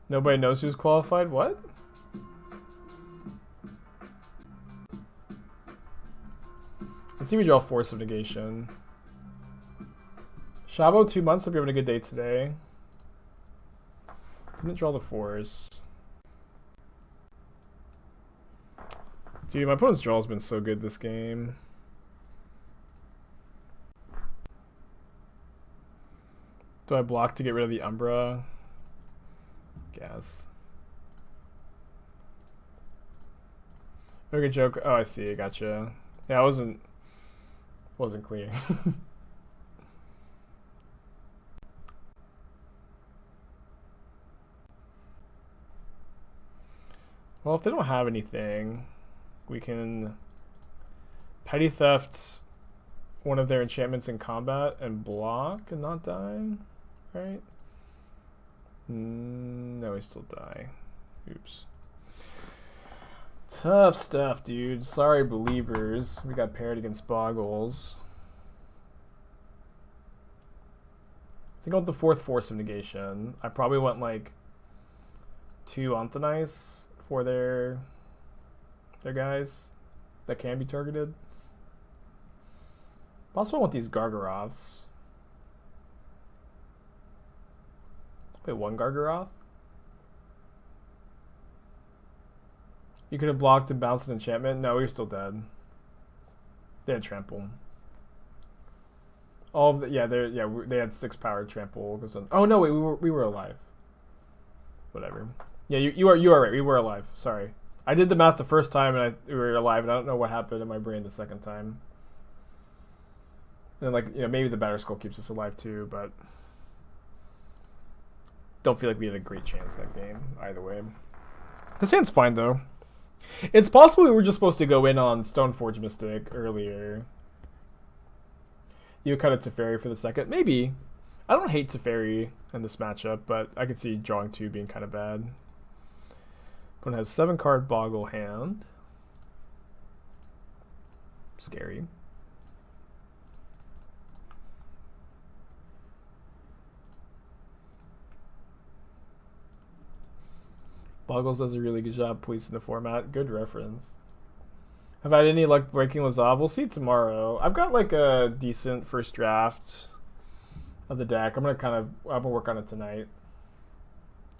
[SPEAKER 1] Nobody knows who's qualified? What? Let's see if we draw Force of Negation. Shabo, 2 months. Hope you're having a good day today. Didn't draw the Force. Dude, my opponent's draw has been so good this game. Do I block to get rid of the Umbra? Guess. Okay, joke. Oh, I see. Gotcha. Yeah, I wasn't clear. Well, if they don't have anything, we can Petty Theft one of their enchantments in combat and block and not die, right? No, we still die. Oops. Tough stuff, dude. Sorry, believers. We got paired against Boggles. I think I want the 4th Force of Negation. I probably want like 2 Anthonice for their guys that can be targeted. Also, I want these Gargaroths. Wait, 1 Gargaroth? You could have blocked and bounced an enchantment. No, you're still dead. They had trample. All of the, they had 6 power trample. Oh no, wait, we were alive. Whatever. Yeah, you are right. We were alive. Sorry, I did the math the first time and we were alive, and I don't know what happened in my brain the second time. And like, maybe the Batterskull keeps us alive too, but don't feel like we had a great chance that game either way. This hand's fine though. It's possible we were just supposed to go in on Stoneforge Mystic earlier. You cut it to Teferi for the second. Maybe. I don't hate Teferi in this matchup, but I could see drawing 2 being kind of bad. Opponent has 7-card Boggle hand. Scary. Boggles does a really good job policing the format. Good reference. Have I had any luck breaking Lazav? We'll see tomorrow. I've got like a decent first draft of the deck. I'm gonna work on it tonight.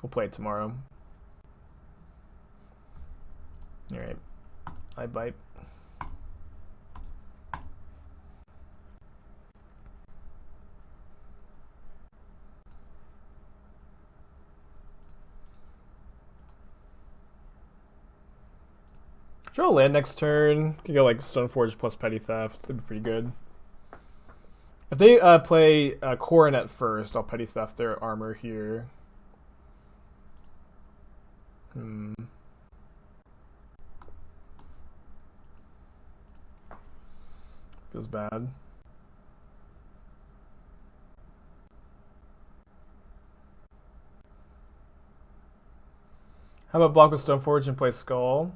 [SPEAKER 1] We'll play it tomorrow. Alright. I bite. Draw a land next turn. Could go like Stoneforge plus Petty Theft. That'd be pretty good. If they play Coronet first, I'll Petty Theft their armor here. Feels bad. How about block with Stoneforge and play Skull?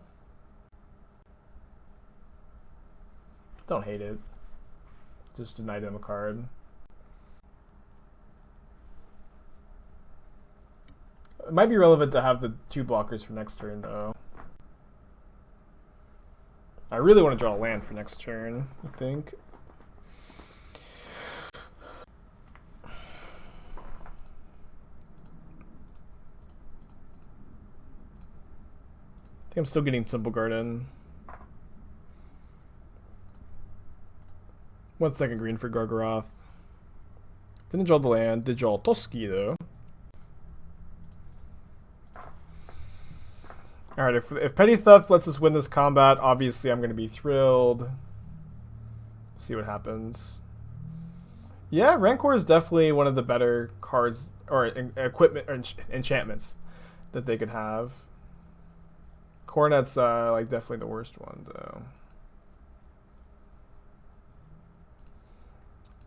[SPEAKER 1] Don't hate it. Just deny them a card. It might be relevant to have the 2 blockers for next turn, though. I really want to draw a land for next turn, I think. I think I'm still getting Simple Garden. 1 second green for Gargaroth. Didn't draw the land. Did draw Toski, though. Alright, if Petty Theft lets us win this combat, obviously I'm going to be thrilled. See what happens. Yeah, Rancor is definitely one of the better cards, or equipment, or enchantments that they could have. Coronet's like definitely the worst one, though.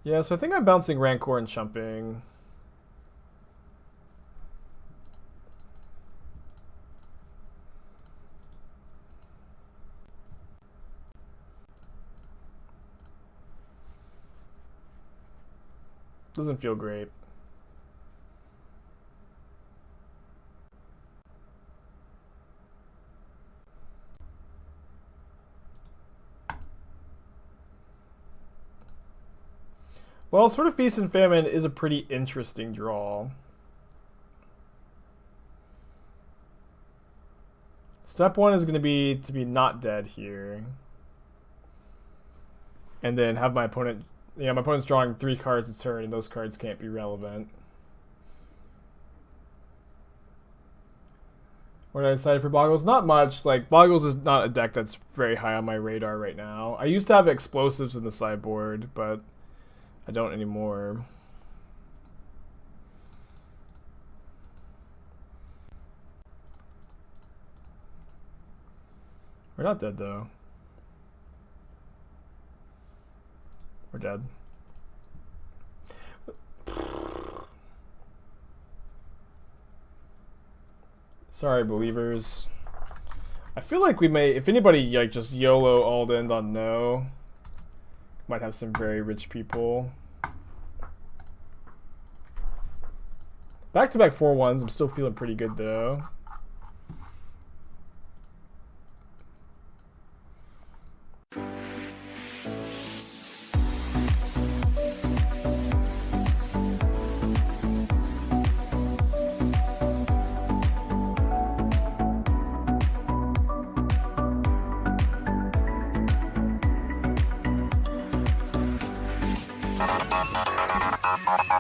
[SPEAKER 1] Yeah, so I think I'm bouncing Rancor and chumping. Doesn't feel great. Well, Sword of Feast and Famine is a pretty interesting draw. Step 1 is going to be not dead here. And then have my opponent... Yeah, my opponent's drawing 3 cards a turn, and those cards can't be relevant. What did I decide for Boggles? Not much. Like, Boggles is not a deck that's very high on my radar right now. I used to have explosives in the sideboard, but I don't anymore. We're not dead, though. We're dead. Sorry, believers. I feel like we may, if anybody like just YOLO all in on no, might have some very rich people. Back-to-back 4-1s. I'm still feeling pretty good though.
[SPEAKER 2] Ha ha ha ha ha!